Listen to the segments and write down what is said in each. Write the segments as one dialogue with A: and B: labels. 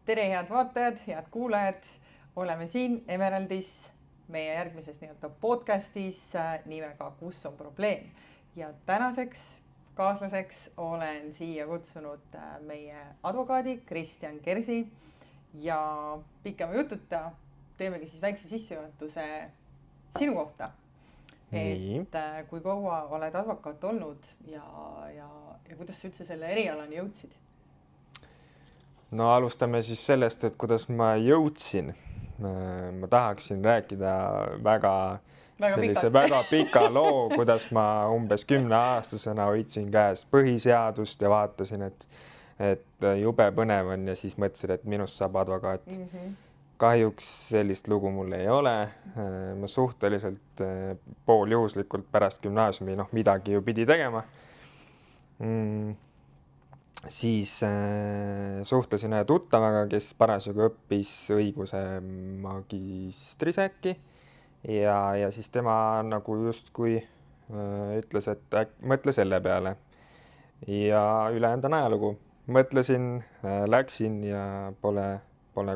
A: Tere, head vaatajad, head kuulajad. Oleme siin Emeraldis meie järgmises podcastis nimega Kus on probleem. Ja tänaseks kaaslaseks olen siia kutsunud meie advokaadi Kristjan Kersi ja pikema jututa teemegi siis väikse sissejuhatuse sinu kohta. Et kui kaua oled advokaat olnud ja kuidas sa üldse selle erialani jõudsid?
B: No alustame siis sellest, et kuidas ma jõudsin. Ma tahaksin rääkida väga pika loo, kuidas ma umbes 10-aastasena hoidsin käes põhiseadust ja vaatasin, et jube põnev on ja siis mõtlesin, et minust saab advokaat. Kahjuks sellist lugu mul ei ole. Ma suhteliselt pooljuhuslikult pärast gümnaasiumi midagi ju pidi tegema. Siis suhtlesin ühe tuttavaga, kes parasjagu õppis õiguse magistris äkki ja siis tema nagu justkui ütles, et mõtle selle peale ja ülejäänud on ajalugu. Mõtlesin, läksin ja pole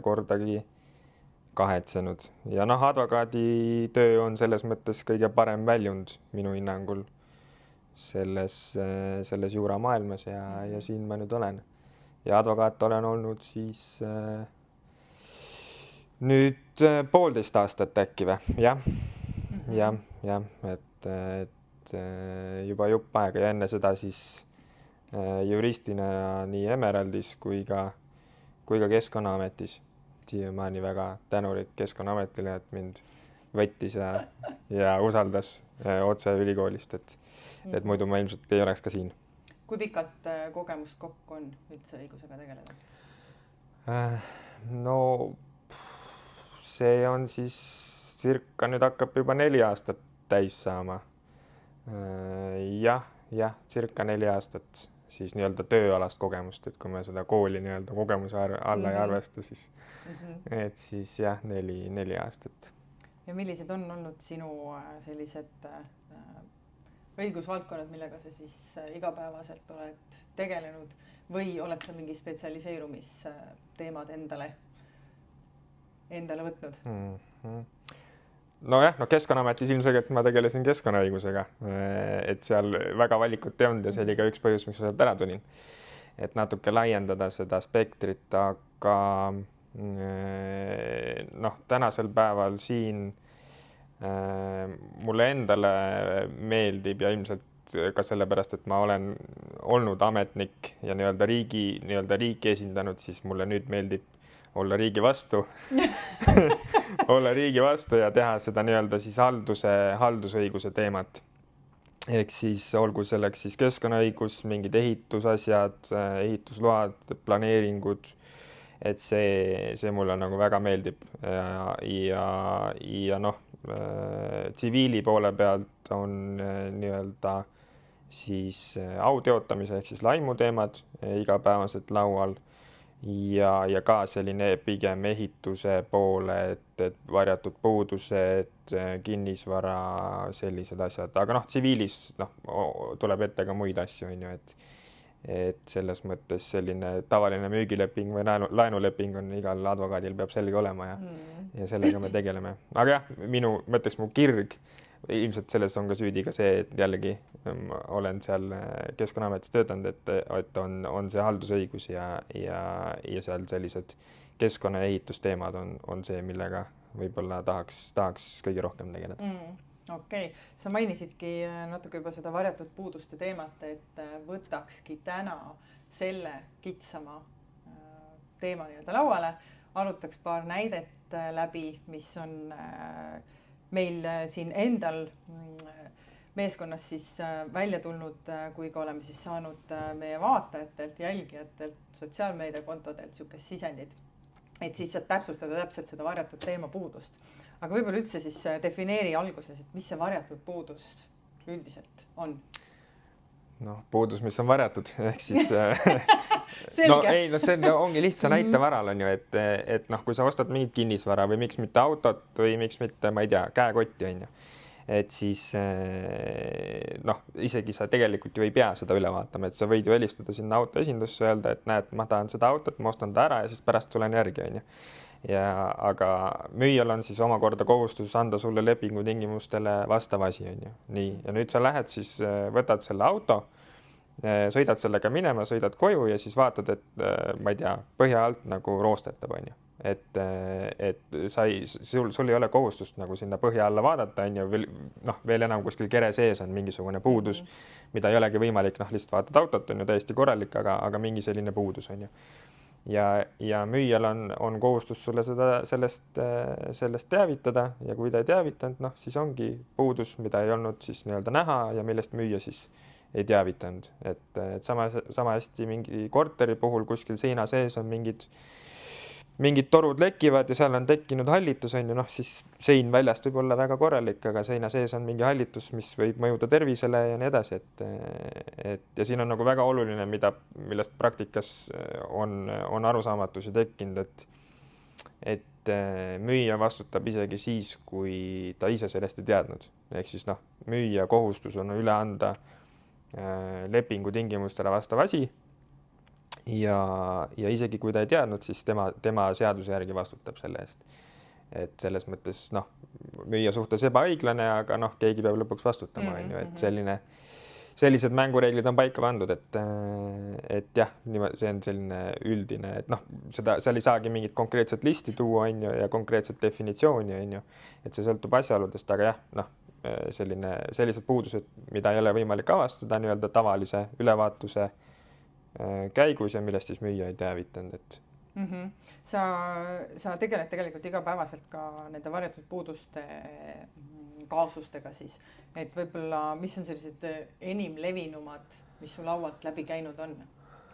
B: kordagi kahetsenud ja advokaadi töö on selles mõttes kõige parem väljund minu hinnangul selles juuramaailmas ja siin ma nüüd olen. Ja advokaat olen olnud siis nüüd 1,5 aastat äkki või? Jah, et juba jupp aega ja enne seda siis juristina nii Emeraldis kui ka Keskkonnaametis. Siiamaani väga tänulik Keskkonnaametile, et mind võttis ja usaldas otse ülikoolist, et muidu ma ilmselt ei oleks ka siin.
A: Kui pikalt kogemust kokku on üldse õigusega tegeleda?
B: No see on siis circa nüüd hakkab juba 4 aastat täis saama. Jah, circa 4 aastat siis nii-öelda tööalast kogemust, et kui me seda kooli nii-öelda kogemuse alla ei arvesta, siis et siis jah, 4 aastat.
A: Ja millised on olnud sinu sellised õigusvaldkonnad, millega sa siis igapäevaselt oled tegelenud või oled sa mingi spetsialiseerumisteemad endale võtnud?
B: Nojah, Keskkonnaametis ilmselgelt ma tegelesin keskkonnaõigusega, et seal väga valikut ei olnud ja see oli ka üks põhjus, miks ma sealt ära tulin. Et natuke laiendada seda spektrit, aga tänasel päeval siin mulle endale meeldib ja ilmselt ka sellepärast, et ma olen olnud ametnik ja riiki esindanud, siis mulle nüüd meeldib olla riigi vastu olla riigi vastu ja teha seda siis haldusõiguse teemat. Ehk siis olgu selleks siis keskkonnaõigus, mingid ehitusasjad, ehitusload, planeeringud, et see mulle nagu väga meeldib ja tsiviili poole pealt on siis audiotamise ehk siis laimuteemad igapäevaselt laual ja ka selline pigem ehituse poole, et varjatud puudused, kinnisvara, sellised asjad, aga tsiviilis tuleb ette ka muid asju, on ju, et selles mõttes selline tavaline müügileping või laenuleping on igal advokaadil peab selge olema ja sellega me tegeleme. Aga jah, ma ütleks mu kirg, ilmselt selles on ka süüdi ka see, et jällegi olen seal Keskkonnaametis töötanud, et on see haldusõigus ja seal sellised keskkonna- ja ehitusteemad on see, millega võib-olla tahaks kõige rohkem tegeleda.
A: Okei. Sa mainisidki natuke juba seda varjatud puuduste teemat, et võtakski täna selle kitsama teema lauale. Arutaks paar näidet läbi, mis on meil siin endal meeskonnas siis välja tulnud, kui ka oleme siis saanud meie vaatajatelt, jälgijatelt, sotsiaalmeediakontodelt niisugust sisendit. Et siis saad täpsustada täpselt seda varjatud teema puudust. Aga võib-olla üldse siis defineeri alguses, et mis see varjatud puudus üldiselt on?
B: Puudus, mis on varjatud, ehk siis see ongi lihtsa näite varal on ju, et kui sa ostad mingit kinnisvara või miks mitte autot või miks mitte, ma ei tea, käekotti on ju. et siis noh, isegi sa tegelikult ju ei pea seda üle vaatama, et sa võid ju helistada sinna autoesindusse, öelda, et näed, ma tahan seda autot, ma ostan ta ära ja siis pärast tulen järgi, on ju. Aga müüjal on siis omakorda kohustus anda sulle lepingu tingimustele vastav asi, on ju. Nii, ja nüüd sa lähed siis, võtad selle auto, sõidad sellega minema, sõidad koju ja siis vaatad, et ma ei tea, põhja alt nagu roostetab, on ju. Et sul ei ole kohustust nagu sinna põhja alla vaadata, on ju, veel enam kuskil kere sees on mingisugune puudus, mida ei olegi võimalik, lihtsalt vaatad autot, on ju täiesti korralik, aga mingi selline puudus, on ju. Ja müüjal on kohustus sulle sellest teavitada ja kui ta ei teavitanud, siis ongi puudus, mida ei olnud siis nii-öelda näha ja millest müüja siis ei teavitanud. Et sama hästi mingi korteri puhul kuskil seina sees on mingid torud lekivad ja seal on tekkinud hallitus, on ju, siis sein väljast võib olla väga korralik, aga seina sees on mingi hallitus, mis võib mõjuda tervisele ja nii edasi, ja siin on nagu väga oluline, millest praktikas on arusaamatusi tekkinud, et müüja vastutab isegi siis, kui ta ise sellest ei teadnud. Ehk siis müüja kohustus on üle anda lepingu tingimustele vastav asi ja isegi kui ta ei teadnud, siis tema seaduse järgi vastutab selle eest. Et selles mõttes müüja suhtes ebaõiglane, aga keegi peab lõpuks vastutama, on ju, et sellised mängureeglid on paika pandud, et jah, see on selline üldine, et seal ei saagi mingit konkreetset listi tuua, on ju, ja konkreetset definitsiooni, on ju, et see sõltub asjaoludest, aga jah, sellised puudused, mida ei ole võimalik avastada nii-öelda tavalise ülevaatuse käigus ja millest siis müüja ei teavitanud, et
A: sa tegeled tegelikult igapäevaselt ka nende varjatud puuduste kaasustega siis, et võib-olla mis on sellised enim levinumad, mis su laualt läbi käinud on,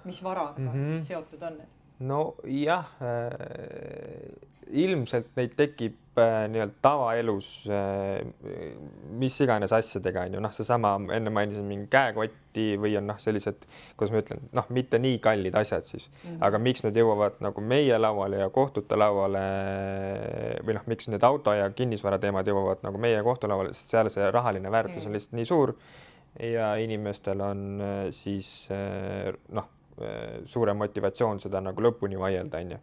A: mis varaga siis seotud on?
B: No jah, ilmselt neid tekib nii-öelda tavaelus mis iganes asjadega, on ju, seesama enne mainisin mingi käekotti või on sellised, kuidas ma ütlen, mitte nii kallid asjad siis, aga miks need jõuavad nagu meie lauale ja kohtute lauale või miks need auto ja kinnisvara teemad jõuavad nagu meie kohtu lauale, sest seal see rahaline väärtus on lihtsalt nii suur ja inimestel on siis suurem motivatsioon seda nagu lõpuni vaielda, on ju.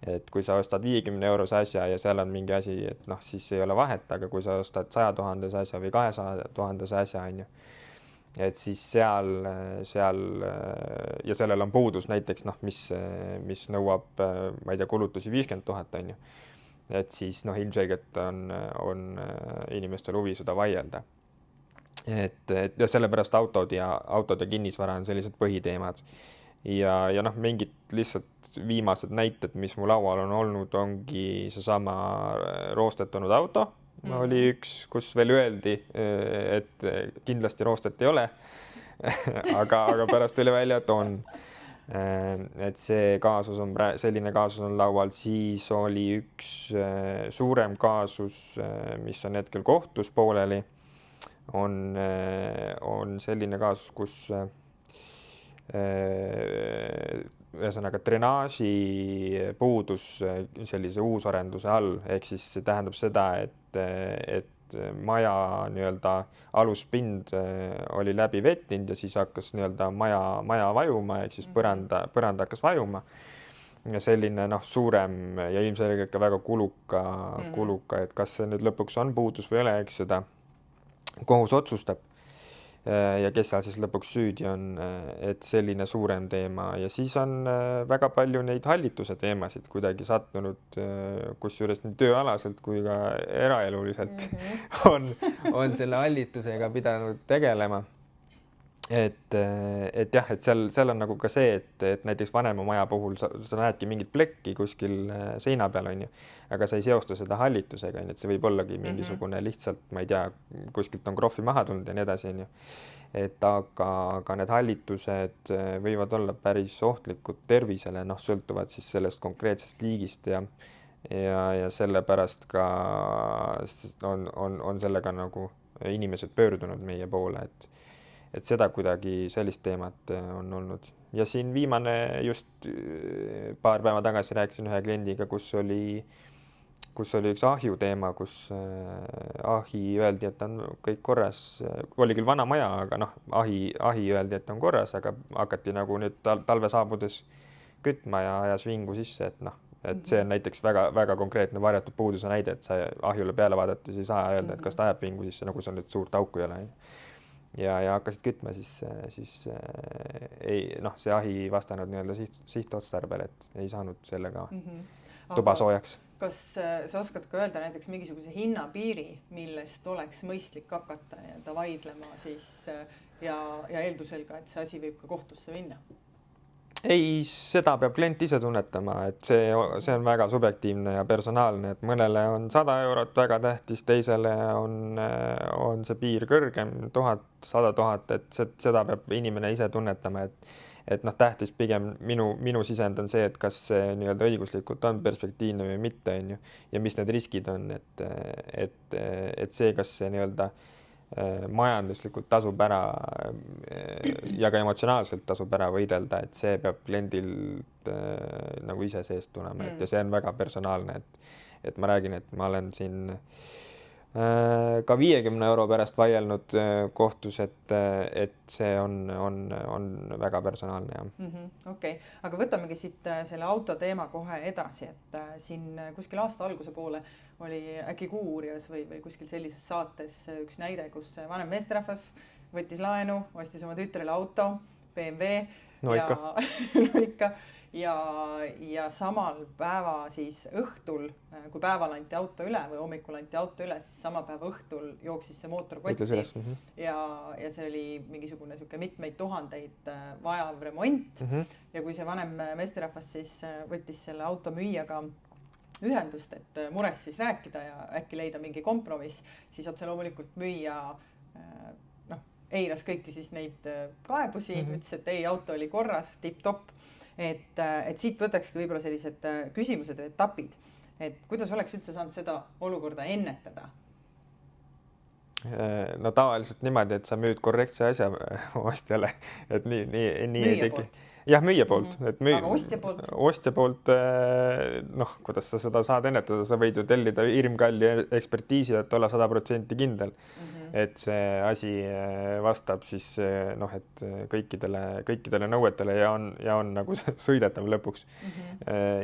B: Et kui sa ostad 50 eurose asja ja seal on mingi asi, et siis ei ole vahet, aga kui sa ostad 100 000 asja või 200 000 asja, on ju, et siis seal ja sellel on puudus näiteks, mis nõuab, ma ei tea, kulutusi 50 000, on ju, et siis ilmselgelt on inimestel huvi seda vaielda. Ja sellepärast autod ja kinnisvara on sellised põhiteemad. Ja mingid lihtsalt viimased näited, mis mu laual on olnud, ongi seesama roostetunud auto. Oli üks, kus veel öeldi, et kindlasti roostet ei ole, aga pärast tuli välja, et on. Et see kaasus on, selline kaasus on laual, siis oli üks suurem kaasus, mis on hetkel kohtus pooleli, on selline kaasus, kus ühesõnaga drenaaži puudus sellise uusarenduse all, ehk siis see tähendab seda, et maja nii-öelda aluspind oli läbi vettinud ja siis hakkas nii-öelda maja vajuma, ehk siis põranda hakkas vajuma ja selline suurem ja ilmselgelt ka väga kuluka, et kas see nüüd lõpuks on puudus või ei ole, eks seda kohus otsustab. Ja kes seal siis lõpuks süüdi on, et selline suurem teema ja siis on väga palju neid hallituse teemasid kuidagi sattunud, kusjuures nii tööalaselt kui ka eraeluliselt on selle hallitusega pidanud tegelema. Et jah, et seal on nagu ka see, et näiteks vanema maja puhul sa näedki mingit plekki kuskil seina peal, on ju, aga sa ei seosta seda hallitusega, on ju, et see võib ollagi mingisugune lihtsalt, ma ei tea, kuskilt on krohvi maha tulnud ja nii edasi, on ju. Et aga need hallitused võivad olla päris ohtlikud tervisele, sõltuvad siis sellest konkreetsest liigist ja sellepärast ka on sellega nagu inimesed pöördunud meie poole, et seda kuidagi sellist teemat on olnud. Ja siin viimane just paar päeva tagasi rääkisin ühe kliendiga, kus oli kus oli üks ahju teema, kus ahi öeldi, et on kõik korras, oli küll vana maja, aga noh, ahi öeldi, et on korras, aga hakati nagu nüüd talve saabudes kütma ja ajas vingu sisse, et noh, et see on näiteks väga konkreetne varjatud puuduse näide, et sa ahjule peale vaadates ei saa öelda, et kas ta ajab vingu sisse, nagu seal nüüd suurt auku ei ole. Ja hakkasid kütma, siis ei, noh, see ahi ei vastanud nii-öelda sihtotstarbel, et ei saanud sellega tuba soojaks.
A: Kas sa oskad ka öelda näiteks mingisuguse hinnapiiri, millest oleks mõistlik hakata vaidlema siis ja eeldusel ka, et see asi võib ka kohtusse minna?
B: Ei, seda peab klient ise tunnetama, et see on väga subjektiivne ja personaalne, et mõnele on 100 eurot väga tähtis, teisele on see piir kõrgem, 1000, 100 000, et seda peab inimene ise tunnetama, et noh, tähtis pigem minu sisend on see, et kas see nii-öelda õiguslikult on perspektiivne või mitte, on ju, ja mis need riskid on, et see, kas see nii-öelda majanduslikult tasub ära ja ka emotsionaalselt tasub ära võidelda, et see peab kliendilt nagu ise seest tulema, ja see on väga personaalne, et ma räägin, et ma olen siin ka 50 euro pärast vaielnud kohtus, et see on väga personaalne.
A: Okei, aga võtamegi siit selle auto teema kohe edasi, et siin kuskil aasta alguse poole oli äkki Kuuuurijas või kuskil sellises saates üks näide, kus vanem meesterahvas võttis laenu, ostis oma tütrele auto, BMW ja samal päeva siis õhtul, kui päeval anti auto üle või hommikul anti auto üle, siis sama päeva õhtul jooksis see mootor kotti ja see oli mingisugune mitmeid tuhandeid vajav remont ja kui see vanem meesterahvas siis võttis selle auto müüjaga ühendust, et murest siis rääkida ja äkki leida mingi kompromiss, siis otse loomulikult müüja eiras kõiki siis neid kaebusi, ütles, et ei, auto oli korras, tipp-topp. Et siit võtakski võib-olla sellised küsimused või etapid, et kuidas oleks üldse saanud seda olukorda ennetada?
B: No tavaliselt niimoodi, et sa müüd korrektse asja ostjale, et nii ei teki. Jah, müüja poolt.
A: Aga ostja poolt?
B: Ostja poolt, noh, kuidas sa seda saad ennetada, sa võid ju tellida hirmkalli ekspertiisi, et olla 100% kindel, et see asi vastab siis noh, et kõikidele nõuetele ja on nagu sõidetav lõpuks.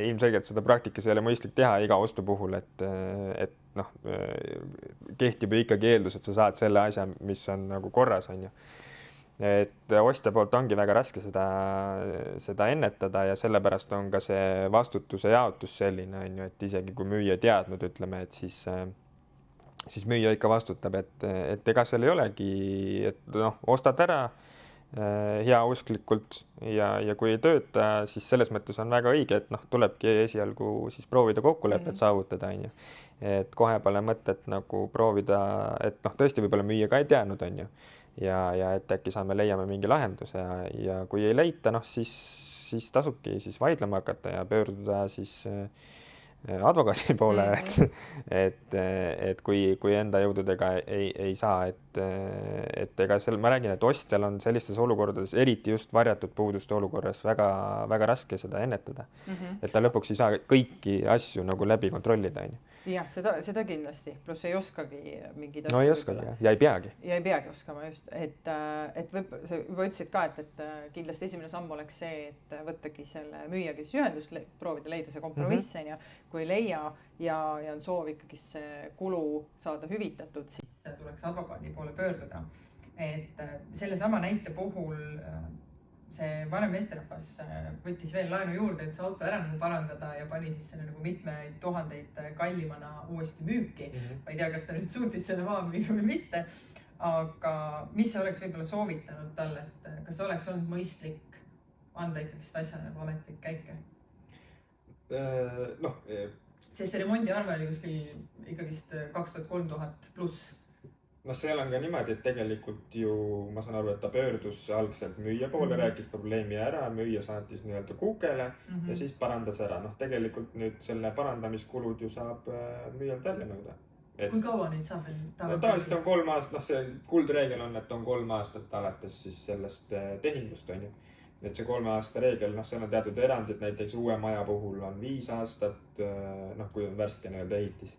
B: Ilmselgelt seda praktikas ei ole mõistlik teha iga ostu puhul, et noh, kehtib ju ikkagi eeldus, et sa saad selle asja, mis on nagu korras, on ju. Et ostja poolt ongi väga raske seda ennetada ja sellepärast on ka see vastutuse jaotus selline, on ju, et isegi kui müüja teadnud, ütleme, et siis müüja ikka vastutab, et ega seal ei olegi, et noh, ostad ära heausklikult ja kui ei tööta, siis selles mõttes on väga õige, et noh, tulebki esialgu siis proovida kokkulepet saavutada, on ju. Et kohe pole mõtet nagu proovida, et noh, tõesti võib-olla müüja ka ei teadnud, on ju. Ja et äkki leiame mingi lahenduse ja kui ei leita, noh, siis tasubki siis vaidlema hakata ja pöörduda siis advokaadi poole, et kui enda jõududega ei saa, et ega ma räägin, et ostjal on sellistes olukordades, eriti just varjatud puuduste olukorras väga raske seda ennetada. Et ta lõpuks ei saa kõiki asju nagu läbi kontrollida, on ju.
A: Jah, seda kindlasti, pluss ei oskagi mingid asju.
B: No ei oskagi ja ei peagi.
A: Ja ei peagi oskama just, et sa juba ütlesid ka, et kindlasti esimene samm oleks see, et võttagi selle müüja, kes ühendust proovida leida see kompromiss, ja kui ei leia ja on soov ikkagi see kulu saada hüvitatud, siis tuleks advokaadi poole pöörduda. Et selle sama näite puhul see vanem meesterahvas võttis veel laenu juurde, et see auto ära nagu parandada ja pani siis selle nagu mitmeid tuhandeid kallimana uuesti müüki. Ma ei tea, kas ta nüüd suutis selle maha müüa või mitte, aga mis sa oleks võib-olla soovitanud talle, et kas oleks olnud mõistlik anda ikkagi seda asja nagu ametlik käike? Sest see remondiarve oli kuskil ikkagist 2000–3000 pluss.
B: No seal on ka niimoodi, et tegelikult ju ma saan aru, et ta pöördus algselt müüja poole, rääkis probleemi ära, müüja saatis nii-öelda kukele ja siis parandas ära. Noh, tegelikult nüüd selle parandamiskulud ju saab müüjalt välja nõuda.
A: Kui kaua neid saab veel?
B: Tavaliselt on 3 aastat, noh see kuldreegel on, et on 3 aastat alates siis sellest tehingust, on ju. et see 3 aasta reegel, noh, seal on teatud erandid, näiteks uue maja puhul on 5 aastat, noh, kui on värske nii-öelda ehitis.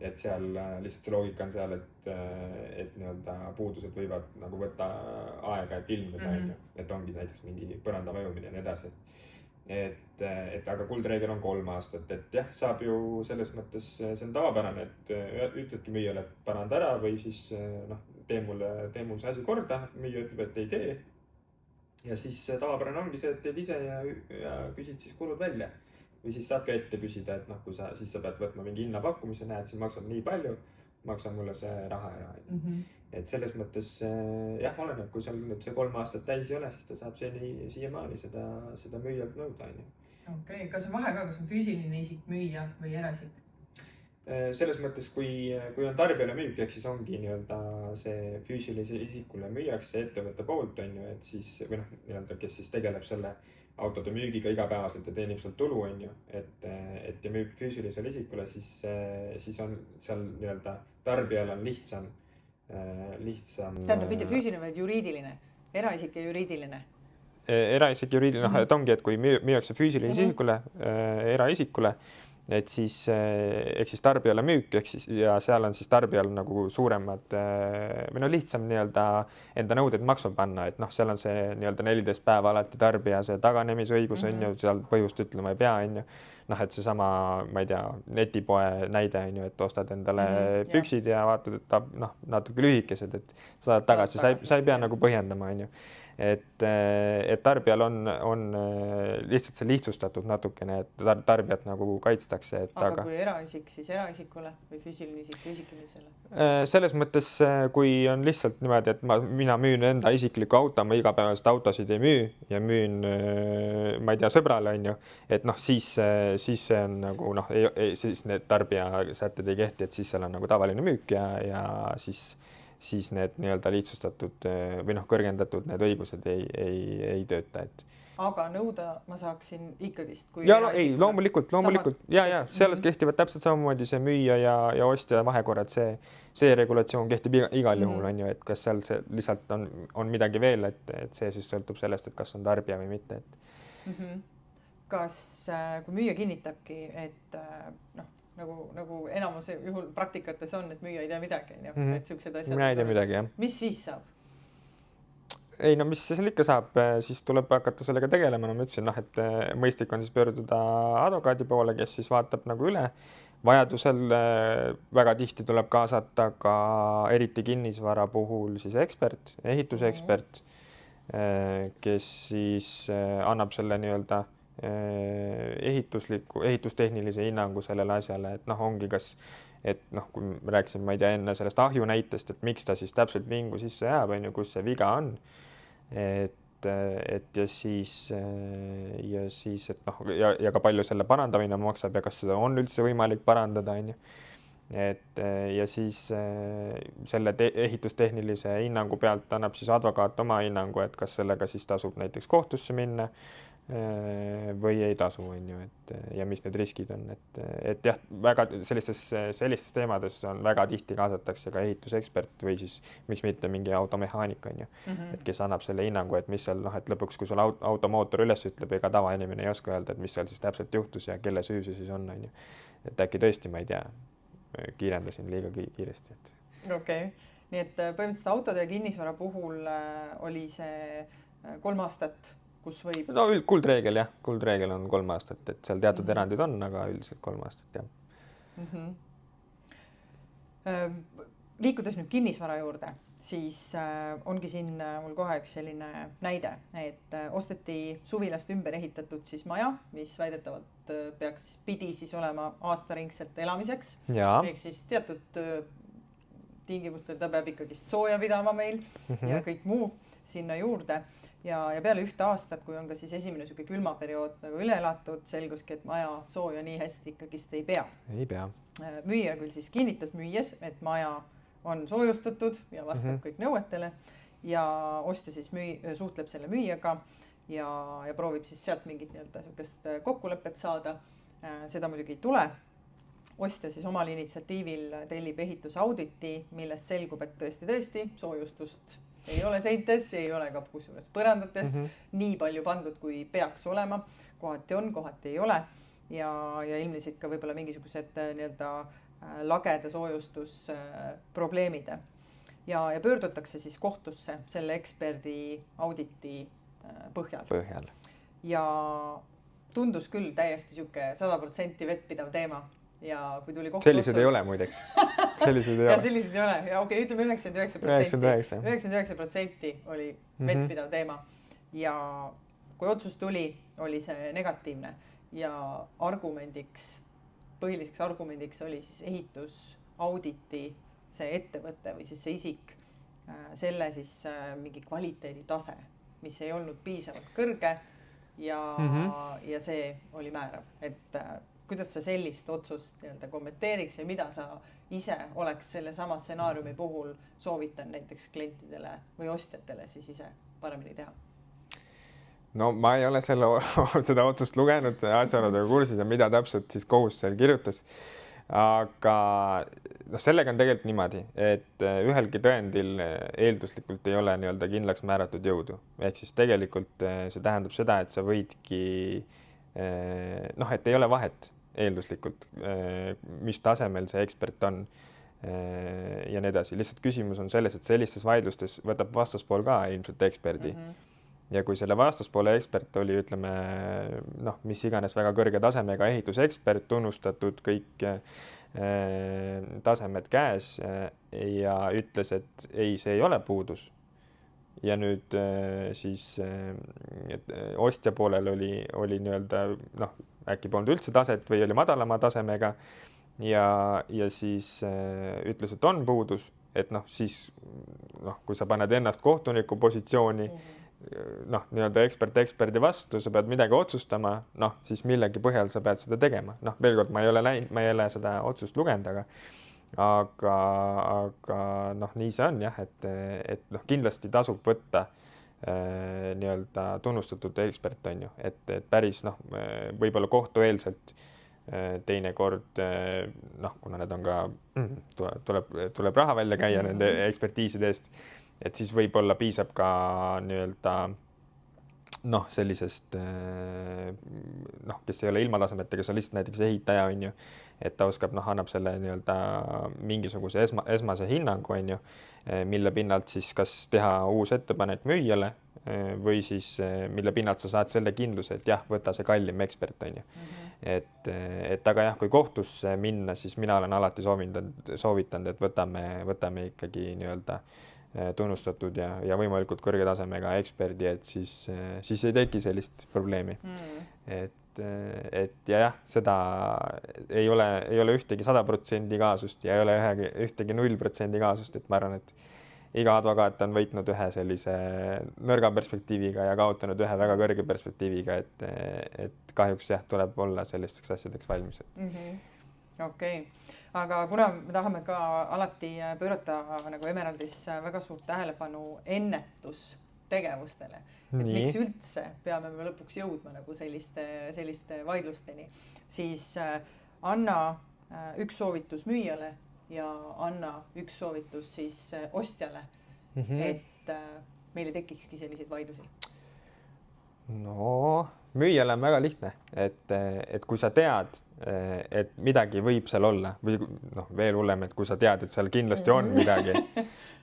B: Et seal lihtsalt see loogika on seal, et nii-öelda puudused võivad nagu võtta aega, et ilmneda, et ongi näiteks mingi põranda mõjumine ja nii edasi. Et aga kuldreegel on 3 aastat, et jah, saab ju selles mõttes, see on tavapärane, et ütledki müüjale, et paranda ära või siis noh, tee mul see asi korda, müüja ütleb, et ei tee. Ja siis tavapärane ongi see, et teed ise ja küsid siis kulud välja. Või siis saad ka ette küsida, et noh, kui siis sa pead võtma mingi hinnapakkumise, näed, siis maksab nii palju, maksa mulle see raha ära. Et selles mõttes jah, oleneb, kui seal nüüd see 3 aastat täis ei ole, siis ta saab siiamaani seda müüjalt nõuda.
A: Okei, kas on vahe ka, kas on füüsiline isik müüja või eraisik?
B: Selles mõttes, kui on tarbijale müük, ehk siis ongi nii-öelda see füüsilise isikule müüjaks ettevõtte poolt, on ju, et siis, või noh, nii-öelda, kes siis tegeleb selle autode müügiga igapäevaselt ja teenib sealt tulu, on ju, et ja müüb füüsilisele isikule, siis on seal nii-öelda tarbijal on lihtsam.
A: Tähendab, mitte füüsiline, vaid juriidiline, eraisik ja juriidiline.
B: Eraisik ja juriidiline, noh, et ongi, et kui müüakse füüsilisele isikule, eraisikule, et siis, ehk siis tarbijale müük, ehk siis, ja seal on siis tarbijal nagu suuremad või no lihtsam nii-öelda enda nõudeid maksma panna, et noh, seal on see nii-öelda 14 päeva alati tarbija see taganemisõigus on ju, seal põhjust ütlema ei pea, on ju. Noh, et seesama, ma ei tea, netipoe näide on ju, et ostad endale püksid ja vaatad, et noh, natuke lühikesed, et saad tagasi, sa ei pea nagu põhjendama, on ju. Et tarbijal on lihtsalt see lihtsustatud natukene, et tarbijat nagu kaitstakse.
A: Aga kui eraisik, siis eraisikule või füüsiline isik füüsilisele?
B: Selles mõttes, kui on lihtsalt niimoodi, et mina müün enda isikliku auto, ma igapäevaselt autosid ei müü ja müün, ma ei tea, sõbrale, on ju, et noh, siis see on nagu noh, siis need tarbija sätted ei kehti, et siis seal on nagu tavaline müük ja siis need nii-öelda lihtsustatud või noh, kõrgendatud need õigused ei tööta, et.
A: Aga nõuda ma saaksin ikkagist.
B: Ja ei, loomulikult. Ja seal kehtivad täpselt samamoodi see müüja ja ostja vahekorrad, see regulatsioon kehtib igal juhul, on ju, et kas seal see lihtsalt on midagi veel, et see siis sõltub sellest, et kas on tarbija või mitte.
A: Kas, kui müüja kinnitabki, et noh, nagu enamuse juhul praktikates on, et müüja ei tea midagi, et siuksed asjad.
B: Mina ei tea midagi, jah.
A: Mis siis saab?
B: Ei, no mis seal ikka saab, siis tuleb hakata sellega tegelema. No ma ütlesin, noh, et mõistlik on siis pöörduda advokaadi poole, kes siis vaatab nagu üle. Vajadusel väga tihti tuleb kaasata ka eriti kinnisvara puhul siis ekspert, ehitusekspert, kes siis annab selle nii-öelda ehitustehnilise hinnangu sellele asjale, et noh, ongi kas, et noh, kui me rääkisime, ma ei tea, enne sellest ahju näitest, et miks ta siis täpselt vingu sisse jääb, on ju, kus see viga on, et ja siis, et noh, ja ka palju selle parandamine maksab ja kas seda on üldse võimalik parandada, on ju. Ja siis selle ehitustehnilise hinnangu pealt annab siis advokaat oma hinnangu, et kas sellega siis tasub näiteks kohtusse minna või ei tasu, on ju, ja mis need riskid on, et jah, väga sellistes teemades on väga tihti kaasatakse ka ehitusekspert või siis miks mitte mingi automehaanik, on ju, et kes annab selle hinnangu, et mis seal, noh, et lõpuks, kui sul automootor üles ütleb, ega tavainimene ei oska öelda, et mis seal siis täpselt juhtus ja kelle süü see siis on, ju, et äkki tõesti, ma ei tea, kiirendasin liiga kiiresti, et.
A: Okei, nii et põhimõtteliselt autode ja kinnisvara puhul oli see 3 aastat, kus võib.
B: No kuldreegel, jah, kuldreegel on 3 aastat, et seal teatud erandid on, aga üldiselt 3 aastat, jah.
A: Liikudes nüüd kinnisvara juurde, siis ongi siin mul kohe üks selline näide, et osteti suvilast ümber ehitatud siis maja, mis väidetavalt pidi siis olema aastaringselt elamiseks. Ehk siis teatud tingimustel ta peab ikkagist sooja pidama meil ja kõik muu sinna juurde. Ja peale 1 aastat, kui on ka siis esimene selline külmaperiood nagu üle elatud, selguski, et maja sooja nii hästi ikkagist ei pea.
B: Ei pea.
A: Müüja küll siis kinnitas müües, et maja on soojustatud ja vastab kõik nõuetele ja ostja siis suhtleb selle müüjaga ja proovib siis sealt mingit nii-öelda sellist kokkulepet saada. Seda muidugi ei tule. Ostja siis omal initsiatiivil tellib ehitusauditi, millest selgub, et tõesti soojustust ei ole seintes, ei ole ka kusjuures põrandates nii palju pandud, kui peaks olema. Kohati on, kohati ei ole. Ja ilmnesid ka võib-olla mingisugused nii-öelda lagede soojustus probleemide. Ja pöördutakse siis kohtusse selle eksperdi auditi põhjal. Ja tundus küll täiesti siuke 100% vettpidav teema. Ja kui tuli kohtu
B: sellised ei ole muideks. Sellised ei ole.
A: Ja sellised ei ole. Ja okei, ütleme 99%. 99% oli vettpidav teema. Ja kui otsus tuli, oli see negatiivne. Ja põhiliseks argumendiks oli siis ehitusauditi see ettevõte või siis see isik, selle siis mingi kvaliteeditase, mis ei olnud piisavalt kõrge ja see oli määrav. Et kuidas sa sellist otsust nii-öelda kommenteeriks ja mida sa ise oleks selle sama stsenaariumi puhul soovitan näiteks klientidele või ostjatele siis ise paremini teha?
B: No ma ei ole seda otsust lugenud, asjaoludega kursis ja mida täpselt siis kohus seal kirjutas. Aga sellega on tegelikult niimoodi, et ühelgi tõendil eelduslikult ei ole nii-öelda kindlaks määratud jõudu. Ehk siis tegelikult see tähendab seda, et sa võidki, et ei ole vahet eelduslikult, mis tasemel see ekspert on ja nii edasi. Lihtsalt küsimus on selles, et sellistes vaidlustes võtab vastaspool ka ilmselt eksperdi. Ja kui selle vastaspoole ekspert oli, ütleme, mis iganes väga kõrge tasemega ehitusekspert, tunnustatud kõik tasemed käes ja ütles, et ei, see ei ole puudus. Ja nüüd siis ostja poolel oli nii-öelda, äkki polnud üldse taset või oli madalama tasemega ja siis ütles, et on puudus, et siis kui sa paned ennast kohtuniku positsiooni, nii-öelda eksperdi vastu, sa pead midagi otsustama, siis millegi põhjal sa pead seda tegema. Veel kord, ma ei ole seda otsust lugenud, aga nii see on jah, et kindlasti tasub võtta nii-öelda tunnustatud ekspert on ju, et päris võib-olla kohtueelselt teinekord, kuna need on ka, tuleb raha välja käia nende ekspertiiside eest, et siis võib-olla piisab ka nii-öelda sellisest, kes ei ole ilmatasemete, kes on lihtsalt näiteks ehitaja, on ju, et ta oskab, annab selle nii-öelda mingisuguse esmase hinnangu, on ju, mille pinnalt siis kas teha uus ettepanek müüjale või siis mille pinnalt sa saad selle kindluse, et jah, võta see kallim ekspert, on ju. Et aga jah, kui kohtusse minna, siis mina olen alati soovitanud, et võtame ikkagi nii-öelda tunnustatud ja võimalikult kõrge tasemega eksperdi, et siis ei teki sellist probleemi. Et jah, seda ei ole ühtegi 100% kaasust ja ei ole ühtegi 0% kaasust, et ma arvan, et iga advokaat on võitnud ühe sellise nõrga perspektiiviga ja kaotanud ühe väga kõrge perspektiiviga, et kahjuks jah, tuleb olla sellisteks asjadeks valmis.
A: Okei. Aga kuna me tahame ka alati pöörata nagu Emeraldis väga suurt tähelepanu ennetustegevustele, et miks üldse peame me lõpuks jõudma nagu selliste vaidlusteni, siis anna üks soovitus müüjale ja anna üks soovitus siis ostjale, et meil ei tekikski selliseid vaidlusi.
B: No, müüjale on väga lihtne, et kui sa tead, et midagi võib seal olla või veel hullem, et kui sa tead, et seal kindlasti on midagi,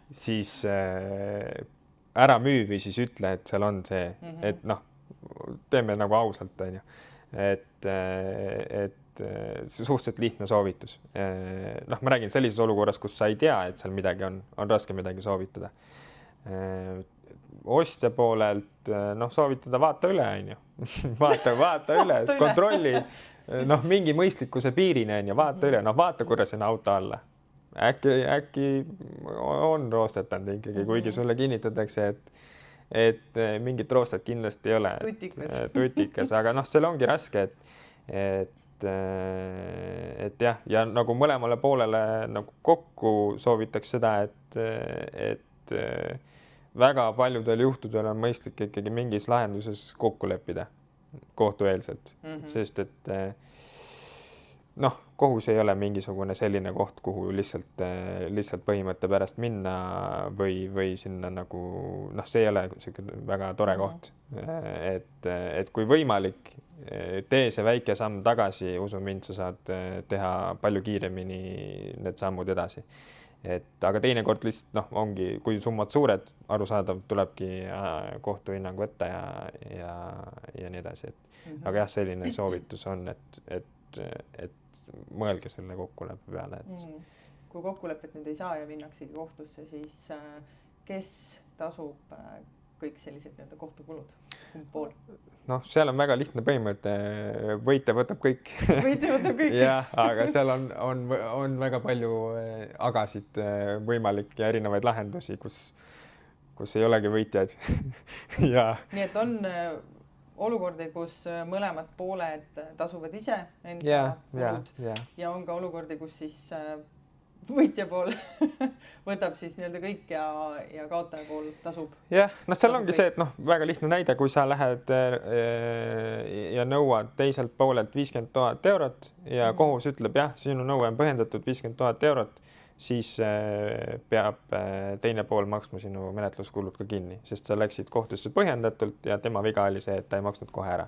B: siis ära müü või siis ütle, et seal on see, et teeme nagu ausalt, on ju, et suhteliselt lihtne soovitus. Ma räägin sellises olukorras, kus sa ei tea, et seal midagi on raske midagi soovitada. Ostja poolelt soovitada vaata üle, on ju. vaata üle, kontrolli mingi mõistlikkuse piirine on ju, vaata üle, vaata korra sinna auto alla. Äkki on roostetanud ikkagi, kuigi sulle kinnitatakse, et mingit roostet kindlasti ei ole. Tutikas, aga seal ongi raske, et jah, ja nagu mõlemale poolele nagu kokku soovitaks seda, et väga paljudel juhtudel on mõistlik ikkagi mingis lahenduses kokku leppida kohtueelselt, sest et noh, kohus ei ole mingisugune selline koht, kuhu lihtsalt põhimõtte pärast minna või sinna nagu, noh, see ei ole selline väga tore koht. Et kui võimalik, tee see väike samm tagasi, usu mind, sa saad teha palju kiiremini need sammud edasi. Aga teinekord lihtsalt, noh, ongi, kui summad suured, arusaadav, tulebki kohtuhinnangu võtta ja nii edasi. Aga jah, selline soovitus on, et mõelge selle kokkuleppe peale.
A: Kui kokkulepet nüüd ei saa ja minnaksegi kohtusse, siis kes tasub kõik sellised nii-öelda kohtukulud? Kumb pool?
B: Noh, seal on väga lihtne põhimõte, võitja võtab kõik.
A: Võitja võtab kõik.
B: Jah, aga seal on väga palju agasid võimalik ja erinevaid lahendusi, kus ei olegi võitjaid.
A: Nii et on olukordi, kus mõlemad pooled tasuvad ise enda kulud ja on ka olukordi, kus siis võitja pool võtab siis nii-öelda kõik ja kaotaja pool tasub.
B: Jah, noh, seal ongi see, et noh, väga lihtne näide, kui sa lähed ja nõuad teiselt poolelt 50 000 eurot ja kohus ütleb, jah, sinu nõue on põhjendatud 50 000 eurot, siis peab teine pool maksma sinu menetluskulud ka kinni, sest sa läksid kohtusse põhjendatult ja tema viga oli see, et ta ei maksnud kohe ära.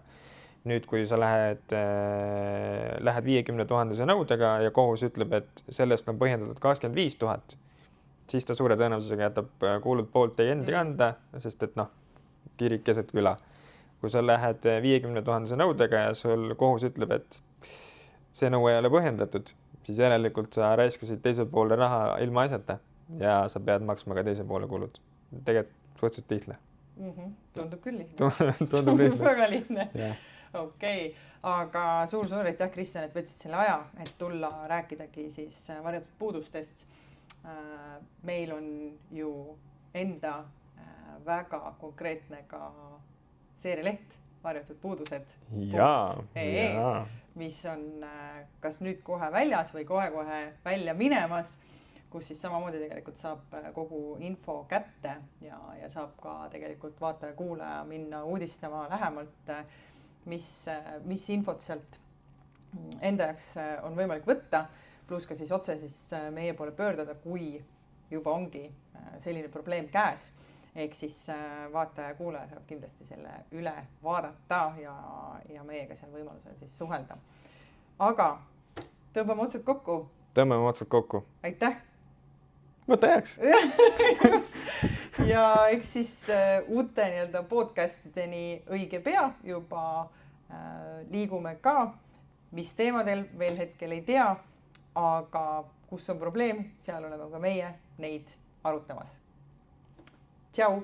B: Nüüd, kui sa lähed 50 000 nõudega ja kohus ütleb, et sellest on põhjendatud 25 000, siis ta suure tõenäosusega jätab kulud poolt teie endi kanda, sest et noh, kirik keset küla. Kui sa lähed 50 000 nõudega ja sul kohus ütleb, et see nõue ei ole põhjendatud, siis järelikult sa raiskasid teisel poole raha ilma asjata ja sa pead maksma ka teise poole kulud. Tegelikult suhteliselt lihtne.
A: Tundub küll lihtne.
B: Tundub lihtne.
A: Väga lihtne. Okei, aga suur aitäh, Kristjan, et võtsid selle aja, et tulla rääkidagi siis varjatud puudustest. Meil on ju enda väga konkreetne ka seerialeht varjatud puudused. Mis on kas nüüd kohe väljas või kohe välja minemas, kus siis samamoodi tegelikult saab kogu info kätte ja saab ka tegelikult vaataja-kuulaja minna uudistama lähemalt, mis infot sealt enda jaoks on võimalik võtta, pluss ka siis otse siis meie poole pöörduda, kui juba ongi selline probleem käes. Ehk siis vaataja ja kuulaja saab kindlasti selle üle vaadata ja meiega seal võimalusel siis suhelda. Aga tõmbame otsad kokku.
B: Tõmbame otsad kokku.
A: Aitäh!
B: Võta jääks.
A: Ja eks siis uute nii-öelda podcastideni õige pea juba liigume ka, mis teemadel veel hetkel ei tea, aga kus on probleem, seal oleme ka meie neid arutamas. Tšau!